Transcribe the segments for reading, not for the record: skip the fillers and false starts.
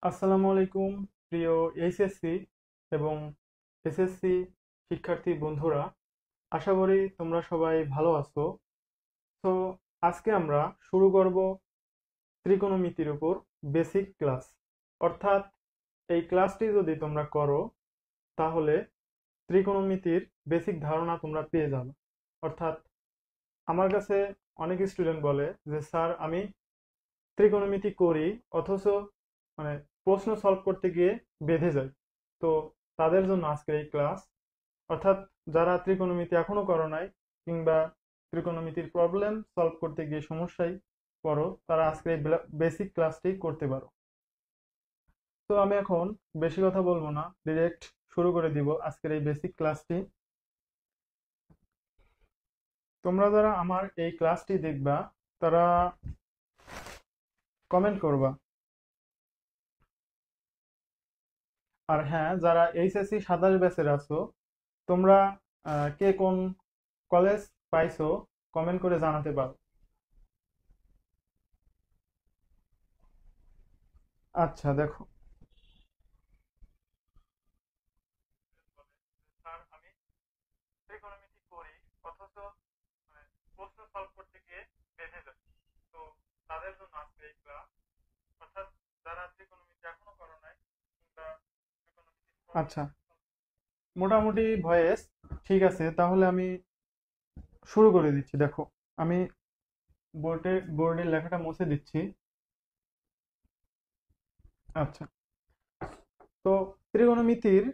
আসসালামু আলাইকুম প্রিয় এইচএসসি এবং এসএসসি শিক্ষার্থী বন্ধুরা, আশা করি তোমরা সবাই ভালো আছো। তো আজকে আমরা শুরু করব ত্রিকোণমিতির উপর বেসিক ক্লাস। অর্থাৎ এই ক্লাসটি যদি তোমরা করো তাহলে ত্রিকোণমিতির বেসিক ধারণা তোমরা পেয়ে যাবে। অর্থাৎ আমার কাছে অনেক স্টুডেন্ট বলে যে স্যার আমি ত্রিকোণমিতি করি অথচ মানে প্রশ্ন সলভ করতে গিয়ে বেঁধে যাই। তো তাদের জন্য আজকের এই ক্লাস। অর্থাৎ যারা ত্রিকোণমিতি এখনো করো নাই কিংবা ত্রিকোণমিতির প্রবলেম সলভ করতে গিয়ে সমস্যায় পড়ো, তারা আজকের এই বেসিক ক্লাসটি করতে পারো। তো আমি এখন বেশি কথা বলবো না, ডিরেক্ট শুরু করে দিব আজকের এই বেসিক ক্লাসটি। তোমরা যারা আমার এই ক্লাসটি দেখবা তারা কমেন্ট করবা। আর হ্যাঁ, যারা এইচএসসি 27 ব্যাচের আছো তোমরা কে কোন কলেজ পাইছো কমেন্ট করে জানাতে পারো। আচ্ছা দেখো, স্যার আমি ত্রিকোণমিতি করি অথচ প্রশ্ন সলভ করতে গিয়ে বেঁধে যাই। তো তাদের জন্য আজকে এই ক্লাস। অর্থাৎ যারা ত্রিকোণমিতি এখনো করো নাই কিংবা আচ্ছা, মোটামুটি ভয়েস ঠিক আছে, তাহলে আমি শুরু করে দিচ্ছি। দেখো, আমি বোর্ডের লেখাটা মুছে দিচ্ছি। আচ্ছা, তো ত্রিকোণমিতির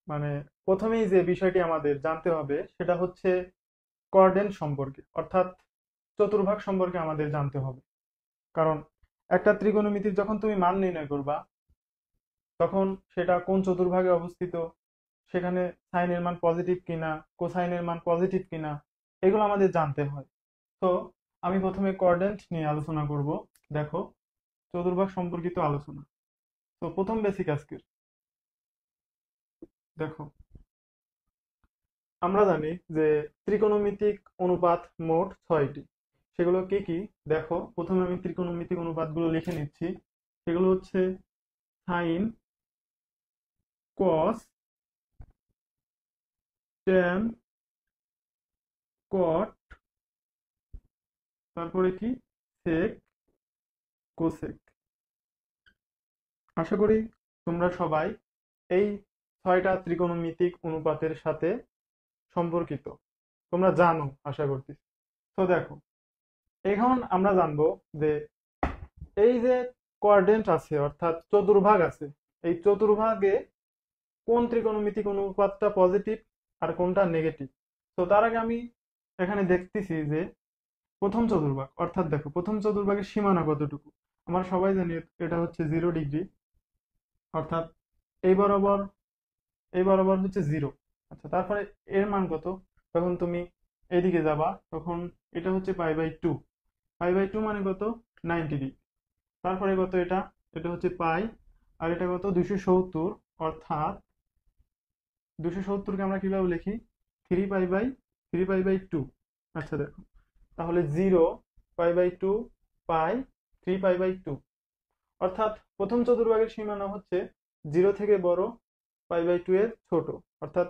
মানে প্রথমেই যে বিষয়টি আমাদের জানতে হবে সেটা হচ্ছে কোঅর্ডিনেট সম্পর্কে, অর্থাৎ চতুর্ভাগ সম্পর্কে আমাদের জানতে হবে। কারণ একটা ত্রিকোণমিতির যখন তুমি মান নির্ণয় করবা তখন সেটা কোন চতুর্ভাগে অবস্থিত, সেখানে সাইনের মান পজিটিভ কিনা, কোসাইনের মান পজিটিভ কিনা, এগুলো আমাদের জানতে হয়। তো আমি প্রথমে কোঅর্ডিনেট নিয়ে আলোচনা করব। দেখো, চতুর্ভাগ সম্পর্কিত আলোচনা। তো প্রথম বেসিক আজকের, দেখো আমরা জানি যে ত্রিকোণমিতিক অনুপাত মোট 6টি। সেগুলো কি কি? দেখো, প্রথমে আমি ত্রিকোণমিতিক অনুপাতগুলো লিখে নিচ্ছি। সেগুলো হচ্ছে সাইন, কস, ট্যান, কট, তারপরে কি সেক, কোসেক। আশা করি তোমরা সবাই এই 6টা ত্রিকোণমিতিক অনুপাতের সাথে সম্পর্কিত, তোমরা জানো আশা করছি। তো দেখো, এখন আমরা জানবো যে এই যে কোঅর্ডিনেট আছে অর্থাৎ চতুর্ভাগ আছে, এই চতুর্ভাগে কোন ত্রিকোণমিতিক অনুপাতটা পজিটিভ আর কোনটা নেগেটিভ। তো তার আগে আমি এখানে দেখতেছি যে প্রথম চতুর্ভাগ, অর্থাৎ দেখো প্রথম চতুর্ভাগের সীমানা কতটুকু। আমরা সবাই জানি এটা হচ্ছে 0 ডিগ্রি, অর্থাৎ এই বরাবর এই বরাবর হচ্ছে 0। আচ্ছা, তারপরে এর মান কত? তখন তুমি এদিকে যাবা, তখন এটা হচ্ছে পাই বাই 2। পাই বাই 2 মানে কত? 90 ডিগ্রি। তারপরে কত এটা? এটা হচ্ছে পাই, আর এটা কত? 270। অর্থাৎ 270কে আমরা কিভাবে লিখি? 3 পাই বাই 2। আচ্ছা দেখো, তাহলে 0 পাই বাই 2 পাই 3 পাই বাই 2। অর্থাৎ প্রথম চতুর্ভাগের সীমানা হচ্ছে 0 থেকে বড়, পাই বাই 2 এর ছোট। অর্থাৎ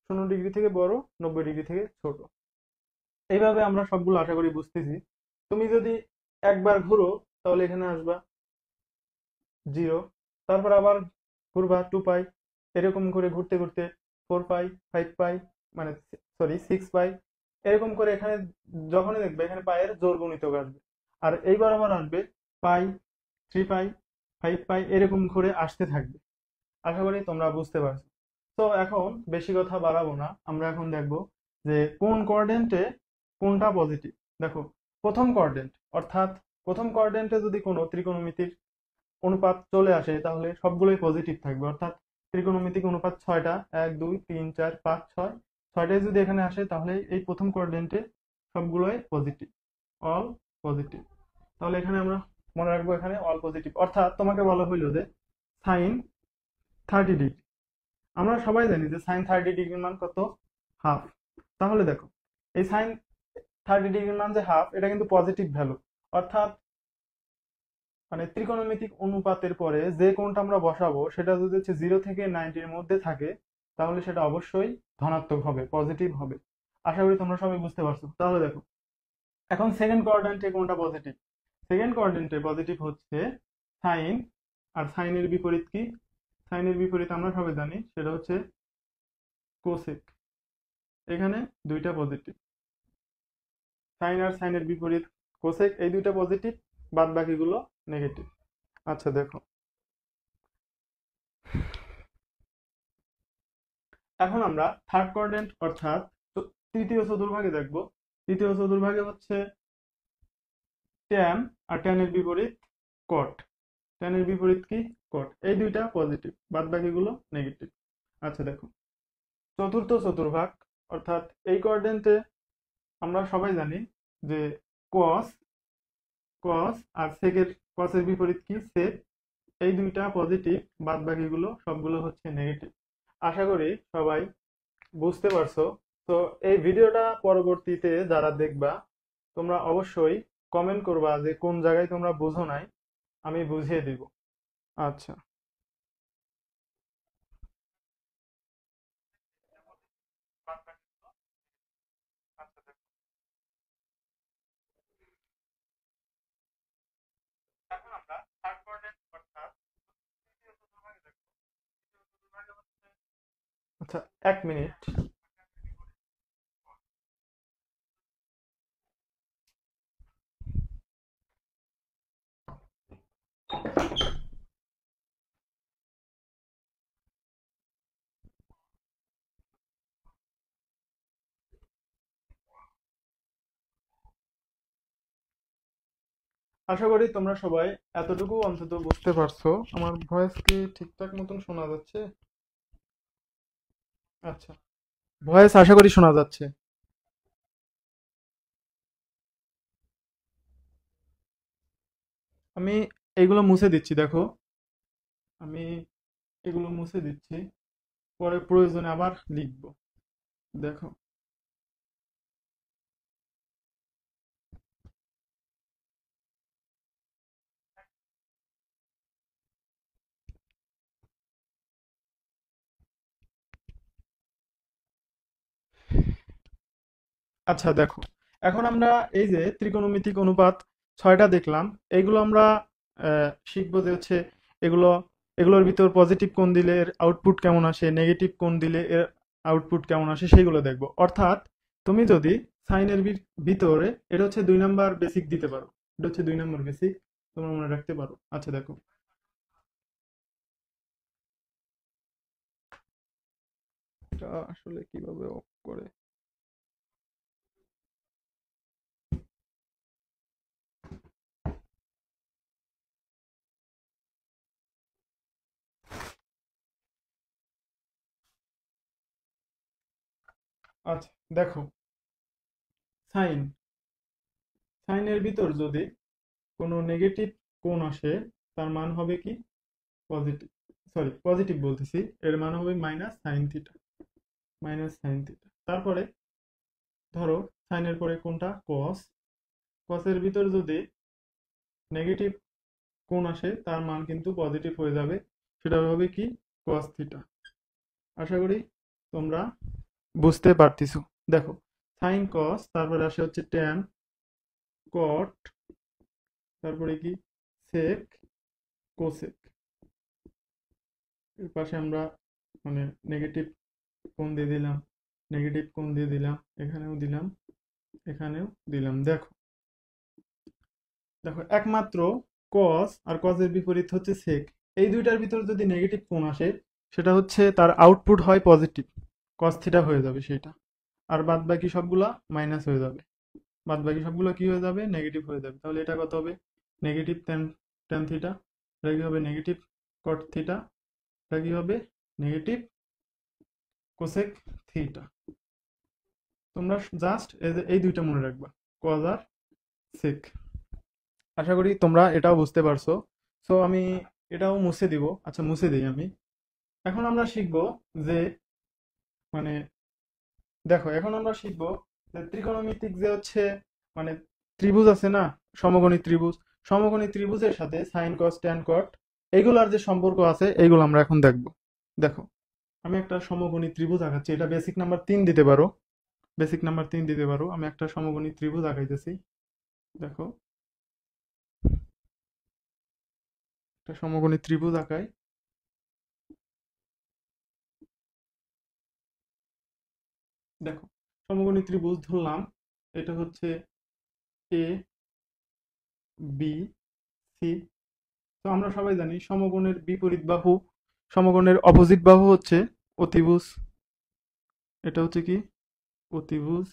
0 ডিগ্রি থেকে বড়, 90 ডিগ্রি থেকে ছোট। এইভাবে আমরা সবগুলো আশা করি বুঝতেছি। তুমি যদি একবার ঘুরো তাহলে এখানে আসবা 0, তারপর আবার ঘুরবা 2 পাই, এরকম করে ঘুরতে ঘুরতে 4 পাই, 5 পাই, মানে সরি 6 পাই, এরকম করে এখানে যখনই দেখবে এখানে পায়ের জোড় গুণিতক আসবে। আর এইবার আবার আসবে পাই, 3 পাই, 5 পাই, এরকম করে আসতে থাকবে। আশা করি তোমরা বুঝতে পারছো। তো এখন বেশি কথা বাড়াবো না, আমরা এখন দেখবো যে কোন কোঅর্ডিনেটে কোনটা পজিটিভ। দেখো, প্রথম কোঅর্ডিনেট, অর্থাৎ প্রথম কোঅর্ডিনেটে যদি কোনো ত্রিকোণমিতির অনুপাত চলে আসে তাহলে সবগুলোই পজিটিভ থাকবে। অর্থাৎ ত্রিকোণমিতিক অনুপাত 6টা, 1 2 3 4 5 6, 6টাই যদি এখানে আসে তাহলে এই প্রথম কোঅর্ডিনেটে সবগুলোই পজিটিভ, অল পজিটিভ। তাহলে এখানে আমরা মনে রাখবো এখানে অল পজিটিভ। অর্থাৎ তোমাকে বলা হইলো যে সাইন 30 ডিগ্রি, আমরা সবাই জানি যে সাইন 30 ডিগ্রির মান কত? হাফ। তাহলে দেখো, এই সাইন 30 ডিগ্রির মান যে হাফ, এটা কিন্তু পজিটিভ ভ্যালু। অর্থাৎ মানে ত্রিকোণমিতিক অনুপাতের পরে যে কোণটা আমরা বসাবো সেটা যদি হচ্ছে 0 থেকে 90-র মধ্যে থাকে তাহলে সেটা অবশ্যই ধনাত্মক হবে, পজিটিভ হবে। আশা করি তোমরা সবাই বুঝতে পারছো। তাহলে দেখো, এখন সেকেন্ড কোয়াড্র্যান্টে কোনটা পজিটিভ? সেকেন্ড কোয়াড্র্যান্টে পজিটিভ হচ্ছে সাইন। আর সাইনের বিপরীত কি? সাইনের বিপরীত আমরা সবাই জানি, সেটা হচ্ছে কোসেক। এখানে দুইটা পজিটিভ, সাইন আর সাইনের বিপরীত কোসেক, এই দুইটা পজিটিভ, বাদ বাকিগুলো নেগেটিভ। আচ্ছা দেখো, এখন আমরা থার্ড কোয়াড্র্যান্ট অর্থাৎ তৃতীয় চতুর্ভাগে দেখব। তৃতীয় চতুর্ভাগে হচ্ছে ট্যান, আর ট্যানের বিপরীত কট। ট্যানের বিপরীত কি? কট। এই দুইটা পজিটিভ, বাদ বাকিগুলো নেগেটিভ। আচ্ছা দেখো, চতুর্থ চতুর্ভাগ অর্থাৎ এই কোয়াড্র্যান্টে আমরা সবাই জানি যে কস, কস আর সেকের, কসের বিপরীত কি? সেক। এই দুইটা পজিটিভ, বাদ বাকিগুলো সবগুলো হচ্ছে নেগেটিভ। আশা করি সবাই বুঝতে পারছো। তো এই ভিডিওটা পরবর্তীতে যারা দেখবা তোমরা অবশ্যই কমেন্ট করবা যে কোন জায়গায় তোমরা বুঝো নাই, আমি বুঝিয়ে দিব। আচ্ছা, আচ্ছা দেখো, এখন আমরা থার্ড কোয়াড্র্যান্ট অর্থাৎ তৃতীয় চতুর্ভাগে দেখব। তৃতীয় চতুর্ভাগে হচ্ছে, আচ্ছা এক মিনিট। আশা করি তোমরা সবাই এতটুকু অন্তত বুঝতে পারছো। আমার ভয়েস কি ঠিকঠাক মতন শোনা যাচ্ছে? আচ্ছা, ভয়েস আশা করি শোনা যাচ্ছে। আমি এইগুলো মুছে দিচ্ছি, দেখো আমি এগুলো মুছে দিচ্ছি, পরে প্রয়োজনে আবার লিখবো। দেখো, আচ্ছা দেখো, এখন আমরা এই যে ত্রিকোণমিতিক অনুপাত 6টা দেখলাম, এইগুলো আমরা শিখবো যে হচ্ছে এগুলো, এগুলোর ভিতর পজিটিভ কোণ দিলে এর আউটপুট কেমন আসে, নেগেটিভ কোণ দিলে এর আউটপুট কেমন আসে সেইগুলো দেখবো। অর্থাৎ তুমি যদি সাইনের ভিতরে, এটা হচ্ছে 2 নাম্বার বেসিক দিতে পারো, এটা হচ্ছে 2 নাম্বার বেসিক, তোমরা মনে রাখতে পারো। আচ্ছা দেখো, এটা আসলে কিভাবে অফ করে? আচ্ছা দেখো, সাইন, সাইনের ভিতর যদি কোনো নেগেটিভ কোণ আসে তার মান হবে কি? পজিটিভ। সরি, পজিটিভ বলতেছি, এর মান হবে minus sine theta, minus sine theta. তারপরে ধরো সাইনের পরে কোনটা? কস। কসের ভিতর যদি নেগেটিভ কোণ আসে তার মান কিন্তু পজিটিভ হয়ে যাবে, সেটা হবে কি? Cos theta. আশা করি তোমরা বুঝতে পারতেছো। দেখো, সাইন কস, তারপরে আসে হচ্ছে ট্যান, কট, তারপরে কি? সেক, কোসেক। এর পাশে আমরা মানে নেগেটিভ কোণ দিয়ে দিলাম, নেগেটিভ কোণ দিয়ে দিলাম, এখানেও দিলাম, এখানেও দিলাম। দেখো, দেখো একমাত্র কস আর কসের বিপরীত হচ্ছে সেক, এই দুইটার ভিতর যদি নেগেটিভ কোণ আসে সেটা হচ্ছে তার আউটপুট হয় পজিটিভ, কস থিটা হয়ে যাবে সেটা। আর বাদ বাকি সবগুলা মাইনাস হয়ে যাবে, বাদ বাকি সবগুলো কি হয়ে যাবে? নেগেটিভ হয়ে যাবে। তাহলে এটা কত হবে? Negative tan, tan theta. এটা কি হবে? নেগেটিভ কট থিটা। এটা কি হবে? Negative cosec theta. তোমরা জাস্ট এই দুইটা মনে রাখবা, কজ আর সেক। আশা করি তোমরা এটাও বুঝতে পারছো। সো আমি এটাও মুছে দিব। আচ্ছা মুছে দিই আমি। এখন আমরা শিখবো যে মানে, দেখো এখন আমরা শিখবো যে ত্রিকোণমিতিক যে হচ্ছে মানে ত্রিভুজ আছে না, সমকোণী ত্রিভুজ, সমকোণী ত্রিভুজের সাথে সাইন কস ট্যান কট এগুলার যে সম্পর্ক আছে এইগুলো আমরা এখন দেখব। দেখো, আমি একটা সমকোণী ত্রিভুজ আঁকাচ্ছি, এটা বেসিক নাম্বার 3 দিতে পারো, বেসিক নাম্বার 3 দিতে পারো। আমি একটা সমকোণী ত্রিভুজ আঁকাইতেছি। দেখো, একটা সমকোণী ত্রিভুজ আঁকাই। দেখো, সমকোণী ত্রিভুজ ধরলাম, এটা হচ্ছে এ বি সি। তো আমরা সবাই জানি সমকোণের বিপরীত বাহু, সমকোণের অপোজিট বাহু হচ্ছে অতিভুজ। এটা হচ্ছে কি অতিভুজ।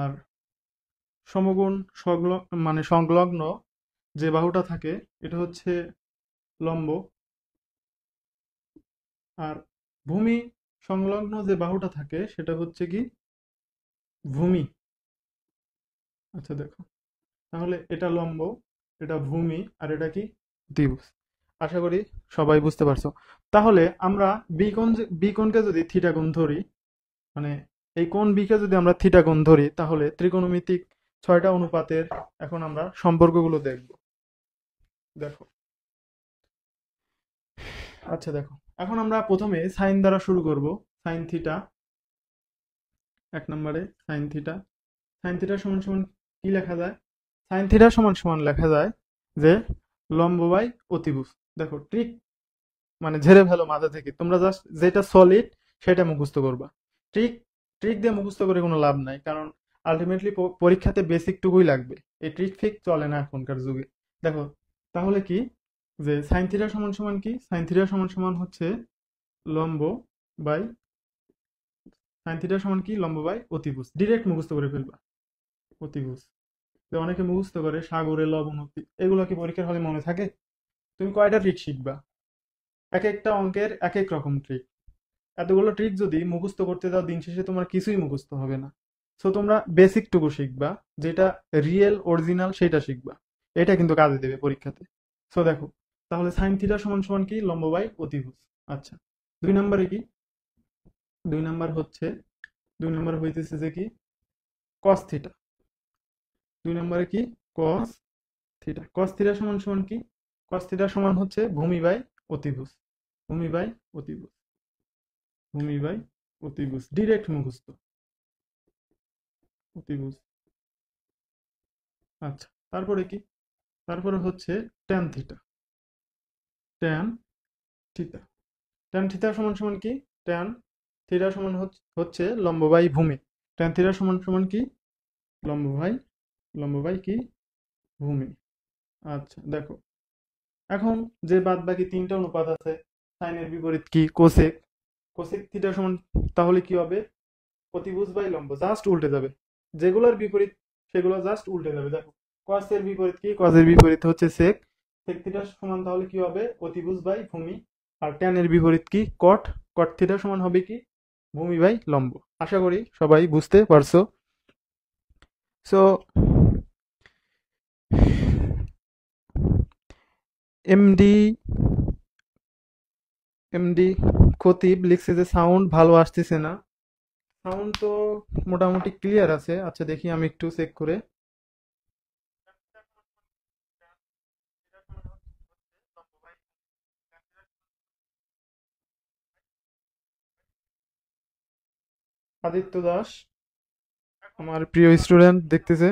আর সমকোণ মানে সংলগ্ন যে বাহুটা থাকে এটা হচ্ছে লম্ব। আর ভূমি সংলগ্ন যে বাহুটা থাকে সেটা হচ্ছে কি ভূমি। আচ্ছা দেখো, তাহলে এটা লম্ব, এটা ভূমি, আর এটা কি ত্রিভুজ। আশা করি সবাই বুঝতে পারছো। তাহলে আমরা বি কোণকে যদি থিটা কোণ ধরি, মানে এই কোণ বিকে যদি আমরা থিটা কোণ ধরি, তাহলে ত্রিকোণমিতিক 6টা অনুপাতের এখন আমরা সম্পর্কগুলো দেখব। দেখো, আচ্ছা দেখো, এখন আমরা প্রথমে সাইন দ্বারা শুরু করব। সাইন থিটা, 1 নম্বরে সাইন থিটা। সাইন থিটা সমান সমান কি লেখা যায়? সাইন থিটা সমান সমান লেখা যায় যে লম্ব বাই অতিভুজ। দেখো, ট্রিক মানে ঝেড়ে ফেলো মাথা থেকে, তোমরা জাস্ট যেটা সলিড সেটা মুখস্থ করবা। ট্রিক ট্রিক দিয়ে মুখস্থ করে কোনো লাভ নাই, কারণ আলটিমেটলি পরীক্ষাতে বেসিক টুকুই লাগবে। এই ট্রিক ফিক চলে না এখনকার যুগে। দেখো, তাহলে কি যে সাইন থিটা সমান সমান কি? সাইন থিটা সমান সমান হচ্ছে লম্ব বাই, সাইন থিটা সমান কি লম্ব বাই অতিভুজ। ডিরেক্ট মুখস্থ করে ফেলবা অতিভুজ। যে অনেকে মুখস্থ করে সাগরে লবণ এগুলো কি পরীক্ষার হলে মনে থাকে? তুমি কয়টা ট্রিক শিখবা? এক একটা অঙ্কের এক এক রকম ট্রিক। এতগুলো ট্রিক যদি মুখস্থ করতে যাও, দিন শেষে তোমার কিছুই মুখস্থ হবে না। সো তোমরা বেসিক টুকু শিখবা, যেটা রিয়েল অরিজিনাল সেটা শিখবা। এটা কিন্তু কাজে দেবে পরীক্ষাতে। সো দেখো, তাহলে সাইন থিটা সমান সমান কি লম্ব বাই অতিভুজ। আচ্ছা, 2 নম্বরে কি? 2 নম্বর হচ্ছে, 2 নম্বর হইতেছে যে কি কস থিটা। 2 নম্বরে কি কস থিটা। কস থিটা সমান সমান কি? কস থিটা সমান হচ্ছে ভূমি বাই অতিভুজ। ভূমি বাই অতিভুজ। ভূমি বাই অতিভুজ ডিরেক্ট মুখস্থ, অতিভুজ। আচ্ছা, তারপরে কি? তারপরে হচ্ছে tan theta. Tan theta. Tan theta সমান সমান কি? ট্যান থিটা সমান হচ্ছে লম্ব বাই ভূমি। ট্যান থিটা সমান সমান কি? লম্ব বাই, লম্ব বাই কি ভূমি। আচ্ছা দেখো, এখন যে বাদ বাকি 3টা অনুপাত আছে, সাইনের বিপরীত কি কোসেক। কোসেক থিটা সমান তাহলে কি হবে? অতিভুজ বাই লম্ব, জাস্ট উল্টে যাবে। যেগুলোর বিপরীত সেগুলো জাস্ট উল্টে যাবে। দেখো, কস এর বিপরীত কি? কস এর বিপরীত হচ্ছে সেক। সেক থিটা সমান তাহলে কি হবে? অতিভুজ বাই ভূমি। আর ট্যান এর বিপরীত কি? কট। কট থিটা সমান হবে কি? ভূমি বাই লম্ব। আশা করি সবাই বুঝতে পারছো। সো এমডি এমডি খতিব লিখছে যে সাউন্ড ভালো আসতেছে না। সাউন্ড তো মোটামুটি ক্লিয়ার আছে। আচ্ছা দেখি আমি একটু চেক করে। আদিত্য দাস, আমার প্রিয় স্টুডেন্ট দেখতেছে।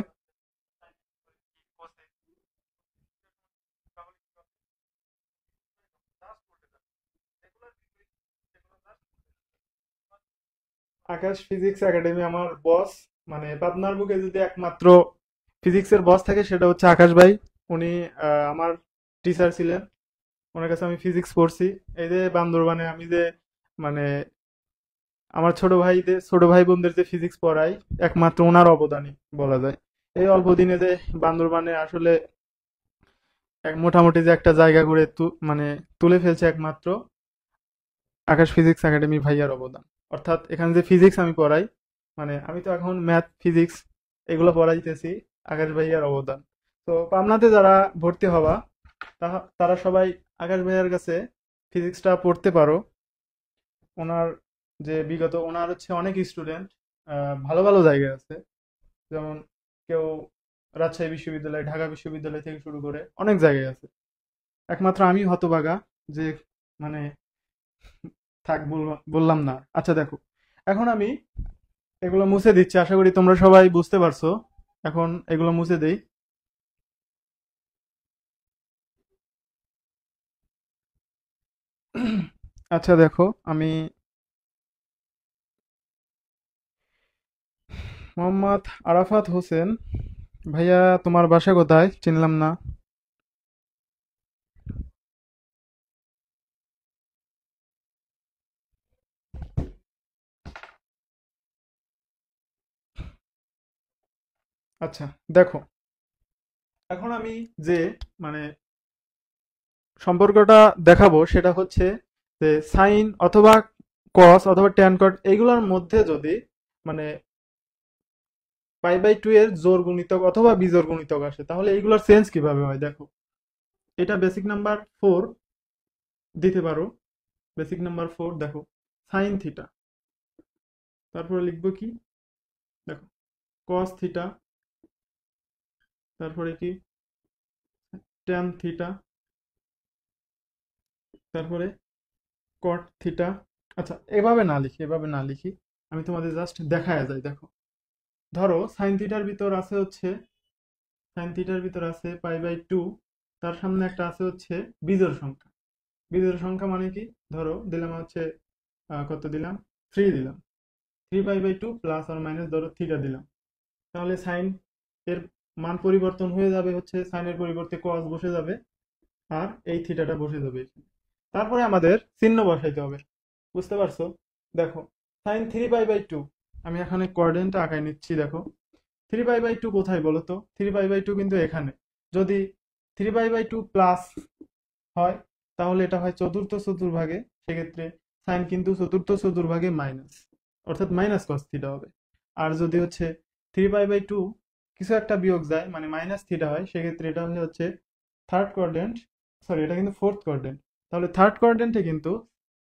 আকাশ ফিজিক্স একাডেমি আমার বস, মানে পাবনার বুকে যদি একমাত্র ফিজিক্সের বস থাকে সেটা হচ্ছে আকাশ ভাই। উনি আমার টিচার ছিলেন, ওনার কাছে আমি ফিজিক্স পড়ছি। এই যে বান্দরবানে আমি যে মানে আমার ছোট ভাই বোনদের যে ফিজিক্স পড়াই, একমাত্র ওনার অবদানই বলা যায়। এই অল্প দিনে যে বান্দরবানে আসলে মোটামুটি যে একটা জায়গা করে মানে তুলে ফেলছে একমাত্র আকাশ ফিজিক্স একাডেমি ভাইয়ার অবদান। অর্থাৎ এখানে যে ফিজিক্স আমি পড়াই, মানে আমি তো এখন ম্যাথ ফিজিক্স এগুলো পড়াইতেছি, আকাশ ভাইয়ার অবদান। তো পাবনাতে যারা ভর্তি হবা তারা সবাই আকাশ ভাইয়ার কাছে ফিজিক্সটা পড়তে পারো। ওনার যে বিগত ওনার হচ্ছে অনেক স্টুডেন্ট ভালো ভালো জায়গায় আছে। যেমন কেউ রাজশাহী বিশ্ববিদ্যালয়, ঢাকা বিশ্ববিদ্যালয় থেকে শুরু করে অনেক জায়গায় আছে। একমাত্র আমি হতভাগা যে মানে থাক বললাম না। আচ্ছা দেখো, এখন আমি এগুলো মুছে দিচ্ছি, আশা করি তোমরা সবাই বুঝতে পারছো। এখন এগুলো মুছে দেই। আচ্ছা দেখো, আমি মোহাম্মদ আরাফাত হোসেন। ভাইয়া, তোমার বাসা কোথায়? চিনলাম না। আচ্ছা দেখো, এখন আমি যে মানে সম্পর্কটা দেখাবো সেটা হচ্ছে যে সাইন অথবা কস অথবা ট্যান কট এইগুলোর মধ্যে যদি মানে পাই বাই টু এর জোড় গুণিতক অথবা বিজোড় গুণিতক আসে, তাহলে এইগুলোর চেঞ্জ কিভাবে হয় দেখো। এটা বেসিক নাম্বার 4 দিতে পারো। বেসিক নাম্বার 4 দেখো, সাইন থিটা, তারপরে লিখবো কি, দেখো কস থিটা, তারপরে কি ট্যান থিটা, তারপরে কট থিটা। আচ্ছা, এভাবে না লিখি, এভাবে না লিখি, আমি তোমাদের জাস্ট দেখায় যাই। দেখো, ধরো সাইন থিটার ভিতর আছে হচ্ছে, সাইন থিটার ভিতর আছে পাই বাই টু, তার সামনে একটা আছে হচ্ছে বিজোড় সংখ্যা। বিজোড় সংখ্যা মানে কি, ধরো দিলাম হচ্ছে কত দিলাম, 3 দিলাম, 3 পাই বাই 2 প্লাস আর মাইনাস ধরো থিটা দিলাম। তাহলে সাইন এর মান পরিবর্তন হয়ে যাবে হচ্ছে, সাইনের পরিবর্তে কস বসে যাবে, আর এই থিটাটা বসে যাবে এখানে। তারপরে আমাদের চিহ্ন বসাইতে হবে, বুঝতে পারছো? দেখো, সাইন 3 পাই বাই 2, আমি এখানে কোঅর্ডিনেট আঁকাই নিচ্ছি। দেখো, 3 পাই বাই 2 কোথায় বলো তো? 3 পাই বাই 2 কিন্তু এখানে। যদি 3 পাই বাই 2 প্লাস হয়, তাহলে এটা হয় চতুর্থ চতুর্ভাগে, সেক্ষেত্রে সাইন কিন্তু চতুর্থ চতুর্ভাগে মাইনাস, অর্থাৎ মাইনাস কস থিটা হবে। আর যদি হচ্ছে 3 পাই বাই 2 কিছু একটা বিয়োগ যায় মানে মাইনাস থিটা হয়, সেক্ষেত্রে এটা হচ্ছে থার্ড কোয়াড্রেন্ট, সরি এটা কিন্তু ফোর্থ কোয়াড্রেন্ট। তাহলে থার্ড কোয়াড্রেন্টে কিন্তু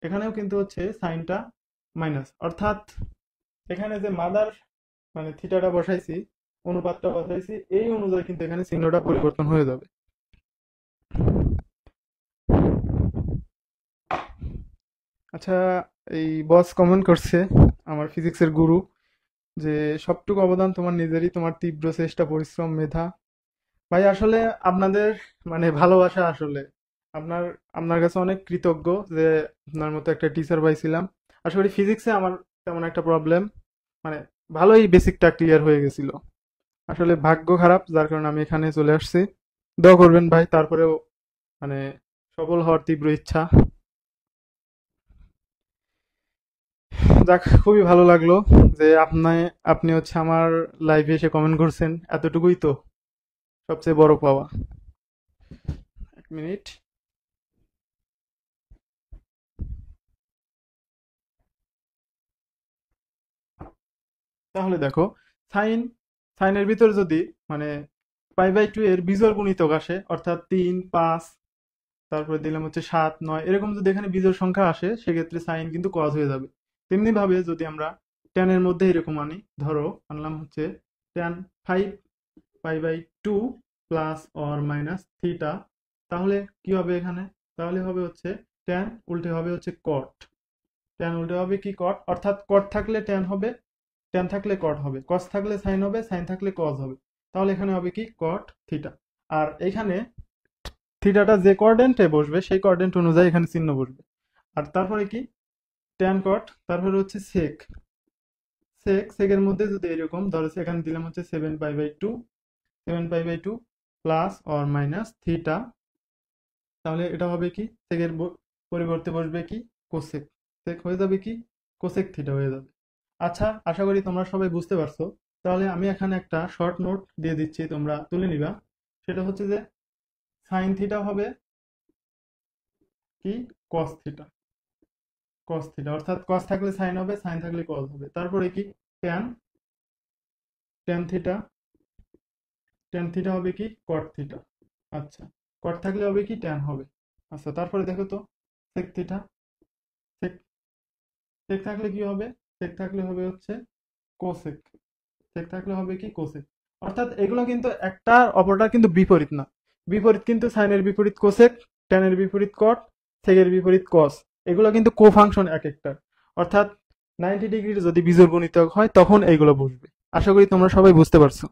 এখানেও কিন্তু হচ্ছে সাইনটা মাইনাস, অর্থাৎ এখানে যে মাদার মানে থিটাটা বসাইছি, অনুপাতটা বসাইছি, এই অনুযায়ী কিন্তু এখানে চিহ্নটা পরিবর্তন হয়ে যাবে। আচ্ছা, এই বস কমেন্ট করছে, আমার ফিজিক্সের গুরু, যে সবটুকু অবদান তোমার নিজেরই, তোমার তীব্র চেষ্টা, পরিশ্রম, মেধা। ভাই আসলে আপনাদের মানে ভালোবাসা, আসলে আপনার আপনার কাছে অনেক কৃতজ্ঞ যে আপনার মতো একটা টিচার পাইছিলাম। আশা করি ফিজিক্সে আমার তেমন একটা প্রবলেম মানে ভালোই বেসিকটা ক্লিয়ার হয়ে গেছিল। আসলে ভাগ্য খারাপ, যার কারণে আমি এখানে চলে আসছি। দোয়া করবেন ভাই, তারপরেও মানে সফল হওয়ার তীব্র ইচ্ছা। যাক, খুবই ভালো লাগলো যে আপনি হচ্ছে আমার লাইভে এসে কমেন্ট করছেন, এতটুকুই তো সবচেয়ে বড় পাওয়া। এক মিনিট। তাহলে দেখো, সাইন সাইনের ভিতর যদি মানে পাই বাই 2 এর বিজোড় গুণিতক আসে, অর্থাৎ 3, 5, তারপরে দিলাম হচ্ছে 7, 9, এরকম যদি এখানে বিজোড় সংখ্যা আসে, সেক্ষেত্রে সাইন কিন্তু কজ হয়ে যাবে। তেমনি ভাবে যদি আমরা ট্যানের মধ্যে এরকম আনি, ধরো আনলাম হচ্ছে tan 5 pi by 2 plus or minus theta, তাহলে কি হবে এখানে? তাহলে হবে হচ্ছে ট্যান উল্টে হবে হচ্ছে কট, ট্যান উল্টে হবে কি কট, অর্থাৎ কট থাকলে ট্যান হবে, ট্যান থাকলে কট হবে, কস থাকলে সাইন হবে, সাইন থাকলে কজ হবে। তাহলে এখানে হবে কি কট থিটা। আর এখানে থিটাটা যে কোঅর্ডিনেটে বসবে সেই কোঅর্ডিনেট অনুযায়ী এখানে চিহ্ন বসবে। আর তারপরে কি ট্যান কট, তারপরে হচ্ছে সেক, সেকের মধ্যে যদি এরকম ধরো এখানে দিলাম হচ্ছে 7 pi by 2, 7 pi by 2 plus or minus theta, তাহলে এটা হবে কি সেকের পরিবর্তে বসবে কি কোসেক, সেক হয়ে যাবে কি কোসেক থিটা হয়ে যাবে। আচ্ছা, আশা করি তোমরা সবাই বুঝতে পারছো। তাহলে আমি এখানে একটা শর্ট নোট দিয়ে দিচ্ছি, তোমরা তুলে নিবা। সেটা হচ্ছে যে সাইন থিটা হবে কি কস থিটা, কস থিটা, অর্থাৎ কস থাকলে সাইন হবে, সাইন থাকলে কস হবে। তারপরে কি tan, tan theta, tan theta হবে কি কট থিটা। আচ্ছা, কট থাকলে হবে কি ট্যান হবে। আচ্ছা, তারপরে দেখো তো সেক থিটা, সেক, সেক থাকলে কি হবে? সেক থাকলে হবে হচ্ছে কোসেক, সেক থাকলে হবে কি কোসেক। অর্থাৎ এগুলো কিন্তু একটা অপরটা কিন্তু বিপরীত না। বিপরীত কিন্তু সাইনের বিপরীত কোসেক, ট্যানের বিপরীত কট, সেকের বিপরীত কস। এগুলো কিন্তু কো ফাংশন এক একটা। অর্থাৎ 90 ডিগ্রির যদি বিজোড় গুণিতক হয় তখন এইগুলো বসবে। আশা করি তোমরা সবাই বুঝতে পারছো।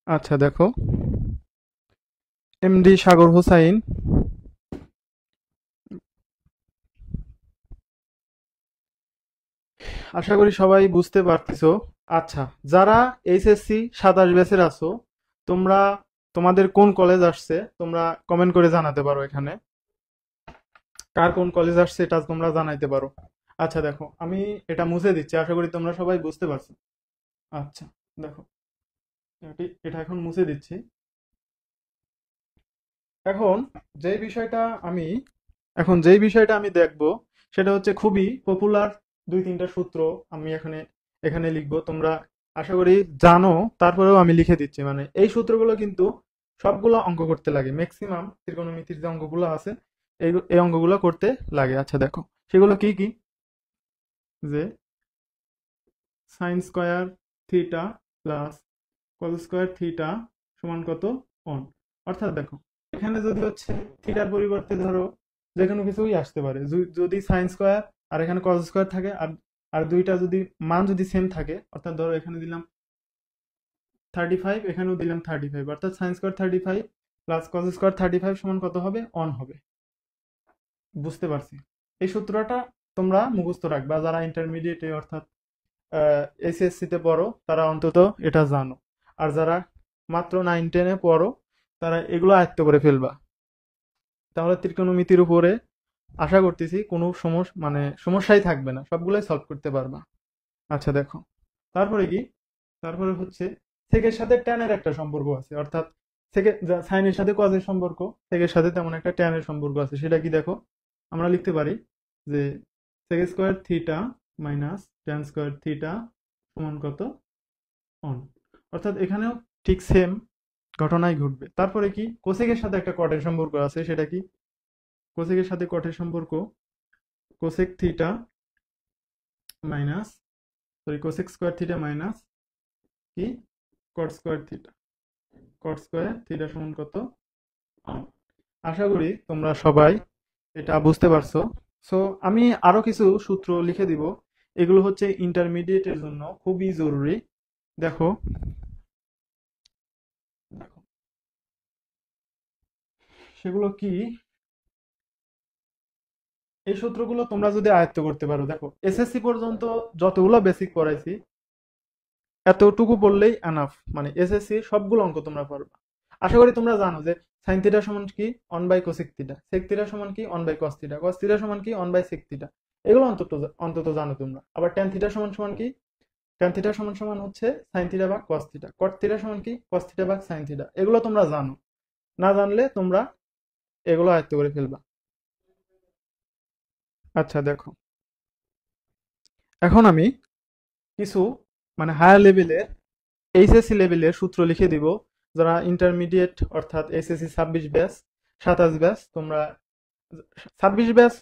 আচ্ছা দেখো, এমডি সাগর হোসাইন, আশা করি সবাই বুঝতে পারতেছো। আচ্ছা, যারা এইচএসসি 27 ব্যাচের আছো, তোমরা তোমাদের কোন কলেজ আসছে তোমরা কমেন্ট করে জানাতে পারো। এখানে কার কোন কলেজ আসছে এটা তোমরা জানাইতে পারো। আচ্ছা দেখো, আমি এটা মুছে দিচ্ছি, আশা করি তোমরা সবাই বুঝতে পারছো। আচ্ছা দেখো, এটা এখন মুছে দিচ্ছি। এখন যে বিষয়টা আমি যেই বিষয়টা আমি দেখব সেটা হচ্ছে খুবই পপুলার দুই তিনটা সূত্র আমি এখানে এখানে লিখবো। তোমরা আশা করি জানো, তারপরেও আমি লিখে দিচ্ছি। মানে এই সূত্রগুলো কিন্তু সবগুলো অঙ্ক করতে লাগে, ম্যাক্সিমাম ত্রিকোণমিতির যে অঙ্কগুলো আছে এই অঙ্কগুলো করতে লাগে। আচ্ছা দেখো, সেগুলো কি কি? যে sine square theta plus cos square theta সমান কত? অন। অর্থাৎ দেখো, এখানে যদি হচ্ছে থিটার পরিবর্তে ধরো যে কোনো কিছুই আসতে পারে। যদি সাইন স্কয়ার আর এখানে কস স্কয়ার থাকে, আর আর দুইটা যদি মান যদি সেম থাকে, অর্থাৎ ধরো এখানে দিলাম 35, এখানেও দিলাম 35, অর্থাৎ sine square 35 plus cos square 35 সমান কত হবে? অন হবে। বুঝতে পারছি। এই সূত্রটা তোমরা মুখস্থ রাখবা, যারা ইন্টারমিডিয়েটে অর্থাৎ এইচএসসি তে পড়ো তারা অন্তত এটা জানো। আর যারা মাত্র 9-10-এ পড়ো তারা এগুলো আয়ত্ত করে ফেলবা। তাহলে ত্রিকোণমিতির উপরে আশা করতেছি কোনো সমস্যাই থাকবে না, সবগুলাই সলভ করতে পারবা। আচ্ছা দেখো, তারপরে কি? তারপরে হচ্ছে সেকের সাথে ট্যানের একটা সম্পর্ক আছে। অর্থাৎ সাইনের সাথে কজের সম্পর্ক, সেকের সাথে তেমন একটা ট্যানের সম্পর্ক আছে। সেটা কি দেখো, আমরা লিখতে পারি যে sec square theta minus tan square theta সমান কত? অন। অর্থাৎ এখানেও ঠিক সেম ঘটনাই ঘটবে। তারপরে কি, কোসেকের সাথে একটা কটের সম্পর্ক আছে। সেটা কি? কোসেকের সাথে কটের সম্পর্ক cosec theta minus, sorry, cosec square theta minus কি cot square theta. Cot square theta সমান কত? অন। আশা করি তোমরা সবাই এটা বুঝতে পারছো। সো আমি আরো কিছু সূত্র লিখে দিব, এগুলো হচ্ছে ইন্টারমিডিয়েটের জন্য খুবই জরুরি। দেখো, দেখো সেগুলো কি? এই সূত্রগুলো তোমরা যদি আয়ত্ত করতে পারো, দেখো এসএসসি পর্যন্ত যতগুলো বেসিক পড়াইছি এতটুকু পড়লেই এনাফ। মানে এসএসসি সবগুলো অঙ্ক তোমরা পারবা। আশা করি তোমরা জানো যে সাইন থিটা সমান কি? One by cosec theta. Sec theta সমান কি? One by cos theta. Cos theta সমান কি? One by sec theta. এগুলো অন্তত অন্তত জানো তোমরা। আবার ট্যান থিটা সমান সমান কি? ট্যান থিটা সমান সমান হচ্ছে সাইন থিটা ভাগ কস থিটা। কট থিটা সমান কি? কস থিটা ভাগ সাইন থিটা। এগুলো তোমরা জানো, না জানলে তোমরা এগুলো আয়ত্ত করে ফেলবা। আচ্ছা দেখো, এখন আমি কিছু হায়ার লেভেলের এইচএসসি লেভেলের সূত্র লিখে দিব। যারা ইন্টারমিডিয়েট অর্থাৎ এসএসসি 26 ব্যাচ, 27 ব্যাচ, তোমরা 26 ব্যাচ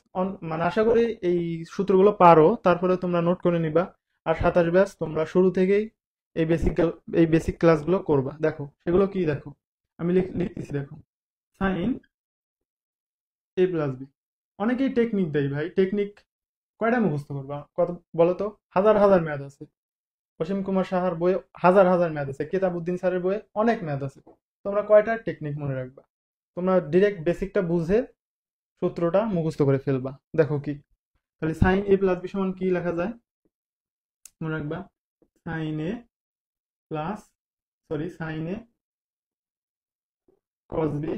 আশা করি এই সূত্রগুলো পারো, তারপরে তোমরা নোট করে নিবা। আর 27 ব্যাচ তোমরা শুরু থেকেই এই বেসিক ক্লাসগুলো করবা। দেখো সেগুলো কি? দেখো আমি লিখতেছি। দেখো, সাইন এ প্লাস বি। অনেকেই টেকনিক দেয় ভাই, টেকনিক কয়টা মুখস্থ করবা কত বলো তো? হাজার হাজার ম্যাথ আছে। অসীম কুমার সাহার বইয়ে হাজার হাজার ম্যাথ আছে, কেতাবউদ্দিন স্যারের বইয়ে অনেক ম্যাথ আছে। তোমরা কয়টা টেকনিক মনে রাখবা? তোমরা ডিরেক্ট বেসিকটা বুঝে সূত্রটা মুখস্থ করে ফেলবা। দেখো কি, তাহলে সাইন এ প্লাস বি সমান কি লেখা যায়? মনে রাখবা, sine A plus, sorry, sine A cos B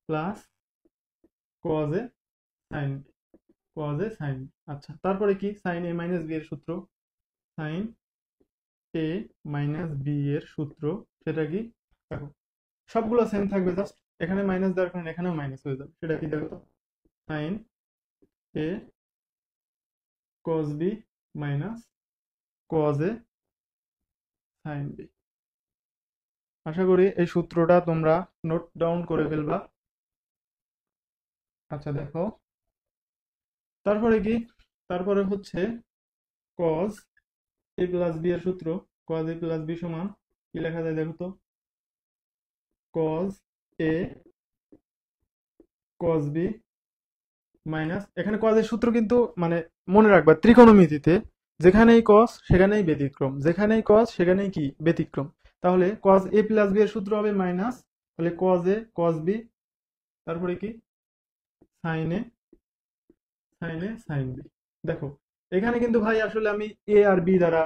plus cos A sine B, cos A sine B. আচ্ছা, তারপরে কি? সাইন এ মাইনাস বি এর সূত্র। সাইন এ মাইনাস বি এর সূত্র, সেটা কি? দেখো সবগুলো সেম থাকবে, জাস্ট এখানে মাইনাস দেওয়ার কারণে এখানেও মাইনাস হয়ে যাবে। সেটা কি? দেখো তো, sine A cos B minus cos A sine B. আশা করি এই সূত্রটা তোমরা নোট ডাউন করে ফেলবা। আচ্ছা দেখো, তারপরে কি? তারপরে হচ্ছে কজ এ প্লাস বি এর সূত্র cos a প্লাস বি সমান কি লেখা যায় দেখো তো, cos a cos b minus, এখানে cos এর সূত্র কিন্তু মানে মনে রাখবা ত্রিকোণমিতিতে যেখানেই cos সেখানেই ব্যতিক্রম, যেখানেই cos সেখানেই কি ব্যতিক্রম। তাহলে cos a প্লাস b এর সূত্র হবে মাইনাস, তাহলে cos a cos b, তারপরে কি sin a sin b। দেখো এখানে কিন্তু ভাই আসলে আমি a আর b দ্বারা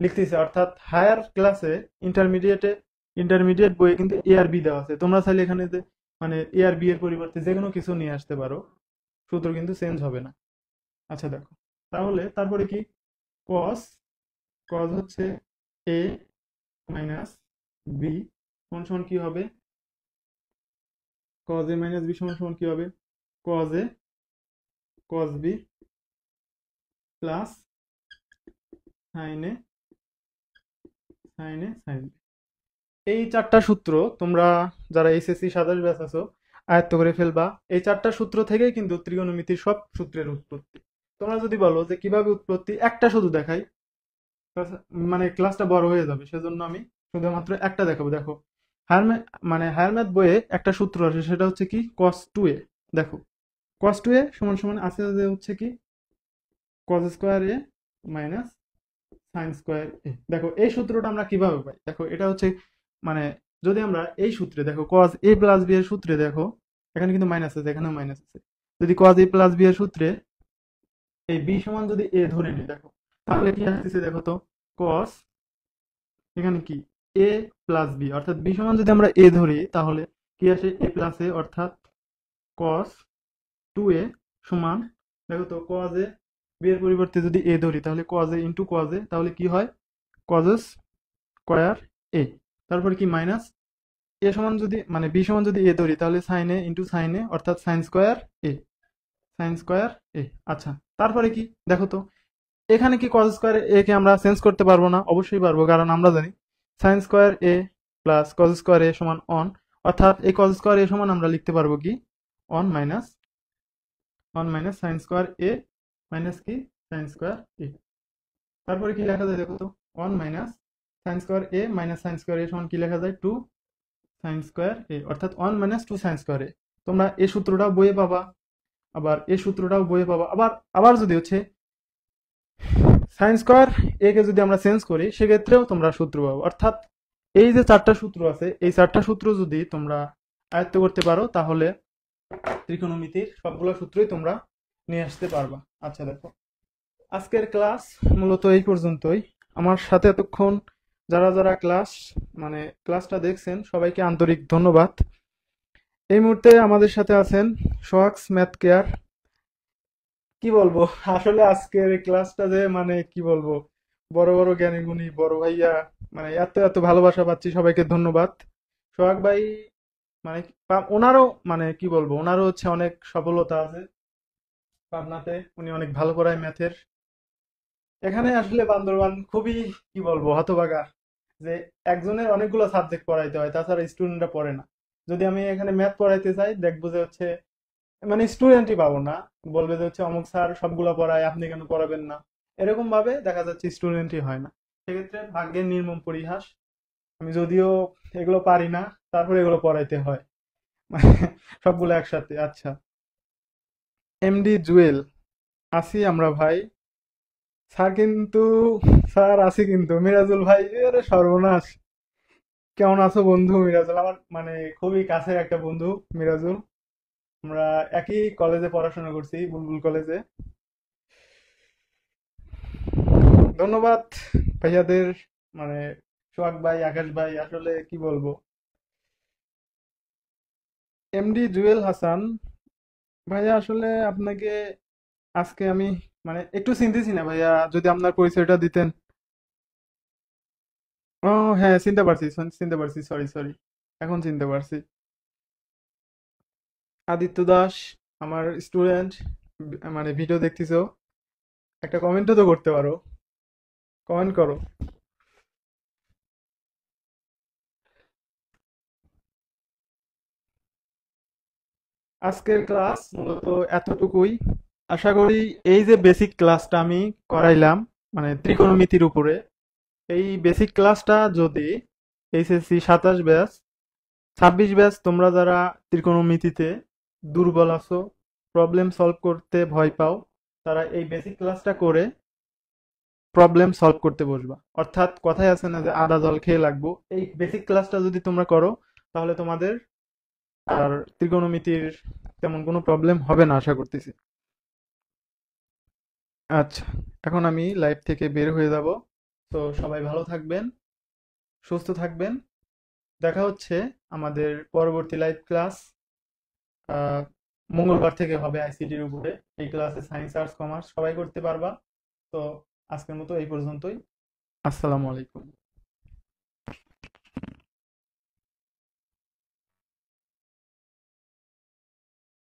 লিখতেছি, অর্থাৎ হায়ার ক্লাসে ইন্টারমিডিয়েট বইয়ে কিন্তু a আর b দেওয়া আছে, তোমরা চাইলে এখানে যে মানে a আর b এর পরিবর্তে যে কোনো কিছু নিয়ে আসতে পারো, সূত্র কিন্তু চেঞ্জ হবে না। আচ্ছা দেখো, তাহলে তারপরে কি cos cos হচ্ছে a মাইনাস b সমান সমান কি হবে, cos a মাইনাস b সমান সমান কি হবে, cos a cos b plus sin a sin b। এই চারটা সূত্র তোমরা যারা এইচএসসি সাতাশ ব্যাচ আছো আয়ত্ত করে ফেলবা। এই চারটা সূত্র থেকেই কিন্তু ত্রিকোণমিতির সব সূত্রের উৎপত্তি। তোমরা যদি বলো যে কিভাবে উৎপত্তি, একটা শুধু দেখাই, মানে ক্লাসটা বড় হয়ে যাবে, সেজন্য আমি শুধুমাত্র একটা দেখাবো। দেখো হায়ার ম্যাথ বইয়ে একটা সূত্র আছে, সেটা হচ্ছে কি cos 2a। দেখো cos 2a সমান সমান আছে যে হচ্ছে কি cos square a minus sine square a। দেখো এই সূত্রটা আমরা কিভাবে পাই, দেখো এটা হচ্ছে মানে যদি আমরা এই সূত্রে দেখো cos a প্লাস b এর সূত্রে দেখো, এখানে কিন্তু মাইনাস আছে, এখানেও মাইনাস আছে, যদি cos a প্লাস b এর সূত্রে এই b সমান যদি a ধরে নিই, দেখো তাহলে কি আসতেছে দেখো তো, cos এখানে কি a প্লাস b, অর্থাৎ b সমান যদি আমরা a ধরি তাহলে কি আসে a প্লাস a, অর্থাৎ cos 2a সমান, দেখো তো cos a b এর পরিবর্তে যদি a ধরি তাহলে cos a into cos a, তাহলে কি হয় cos স্কয়ার a, তারপরে কি মাইনাস a সমান যদি মানে b সমান যদি a ধরি তাহলে sin a into sin a, অর্থাৎ sin স্কয়ার a। আচ্ছা তারপরে কি দেখো তো, এখানে কি cos স্কয়ার a কে আমরা চেঞ্জ করতে পারবো না? অবশ্যই পারবো, কারণ আমরা জানি sin square a plus cos square a সমান 1, অর্থাৎ এই cos স্কয়ার a সমান আমরা লিখতে পারবো কি 1 minus sin square a minus কি sin স্কয়ার a। তারপরে কি লেখা যায় দেখো তো, 1 minus sin square a minus sin square a সমান কি লেখা যায় 2 sin স্কয়ার a, অর্থাৎ 1 মাইনাস 2 sin স্কয়ার a। তোমরা এই সূত্রটাও বইয়ে পাবা, আবার এই সূত্রটাও বইয়ে পাবা, আবার আবার যদি হচ্ছে সাইন স্কয়ার এ কে যদি আমরা চেঞ্জ করি সেক্ষেত্রেও তোমরা সূত্র পাবো। অর্থাৎ এই যে চারটা সূত্র আছে, এই চারটা সূত্র যদি তোমরা আয়ত্ত করতে পারো তাহলে ত্রিকোণমিতির সবগুলো সূত্রই তোমরা নিয়ে আসতে পারবা। আচ্ছা দেখো, আজকের ক্লাস মূলত এই পর্যন্তই। আমার সাথে এতক্ষণ যারা যারা ক্লাসটা দেখছেন সবাইকে আন্তরিক ধন্যবাদ। এই মুহূর্তে আমাদের সাথে আছেন সোহাক্স ম্যাথ কেয়ার। কি বলবো, আসলে আজকের এই ক্লাসটা যে মানে কি বলবো, বড় বড় জ্ঞানী গুণী বড় ভাইয়া, মানে এত এত ভালোবাসা পাচ্ছি, সবাইকে ধন্যবাদ। সোহাগ ভাই মানে ওনারও মানে কি বলবো, ওনারও হচ্ছে অনেক সফলতা আছে পাবনাতে, উনি অনেক ভালো পড়ায় ম্যাথের। এখানে আসলে বান্দরবান খুবই কি বলবো হতভাগা, যে একজনের অনেকগুলো সাবজেক্ট পড়াইতে হয়, তাছাড়া স্টুডেন্টরা পড়ে না। যদি আমি এখানে ম্যাথ পড়াইতে চাই দেখবো যে হচ্ছে মানে স্টুডেন্টই পাবো না, বলবে যে হচ্ছে অমুক স্যার সবগুলো পড়ায় আপনি কেন পড়াবেন না, এরকম ভাবে দেখা যাচ্ছে স্টুডেন্টই হয় না। সেক্ষেত্রে ভাগ্যের নির্মম পরিহাস, আমি যদিও এগুলো পারি না তারপরে এগুলো পড়াইতে হয় মানে সবগুলো একসাথে। আচ্ছা, এমডি জুয়েল, আসি আমরা ভাই, স্যার কিন্তু স্যার আছি কিন্তু মিরাজুল ভাই, আরে সর্বনাশ। কেমন আছো বন্ধু মিরাজুল? আমার মানে খুবই কাছের একটা বন্ধু মিরাজুল, আমরা একই কলেজে পড়াশোনা করছি, বুলবুল কলেজে। ধন্যবাদ ভাইয়াদের, মানে সোহাগ ভাই আকাশ ভাই, আসলে কি বলবো। এমডি জুয়েল হাসান ভাইয়া, আসলে আপনাকে আজকে আমি মানে একটু চিনতেছি না ভাইয়া, যদি আপনার পরিচয়টা দিতেন। ও হ্যাঁ, চিনতে পারছি চিনতে পারছি, সরি সরি, এখন চিনতে পারছি। আদিত্য দাস, আমার স্টুডেন্ট, মানে ভিডিও দেখতেছো, একটা কমেন্টও তো করতে পারো, কমেন্ট করো। আজকের ক্লাস মূলত এতটুকুই। আশা করি এই যে বেসিক ক্লাসটা আমি করাইলাম মানে ত্রিকোণমিতির উপরে, এই বেসিক ক্লাসটা যদি এইচএসসি 27 ব্যাচ 26 ব্যাচ তোমরা যারা ত্রিকোণমিতিতে দুর্বল আছো, প্রবলেম সলভ করতে ভয় পাও, তারা এই বেসিক ক্লাসটা করে প্রবলেম সলভ করতে বসবা। অর্থাৎ কথায় আছে না যে আদা জল খেয়ে লাগবো, এই বেসিক ক্লাসটা যদি তোমরা করো তাহলে তোমাদের আর ত্রিকোণমিতির তেমন কোনো প্রবলেম হবে না আশা করতেছি। আচ্ছা, এখন আমি লাইভ থেকে বের হয়ে যাব। তো সবাই ভালো থাকবেন, সুস্থ থাকবেন। দেখা হচ্ছে আমাদের পরবর্তী লাইভ ক্লাস। মঙ্গলবার থেকে হবে আইসিটির উপরে। এই ক্লাসে সায়েন্স, আর্টস, কমার্স সবাই করতে পারবা। তো আজকের মতো এই পর্যন্তই। আসসালামু আলাইকুম।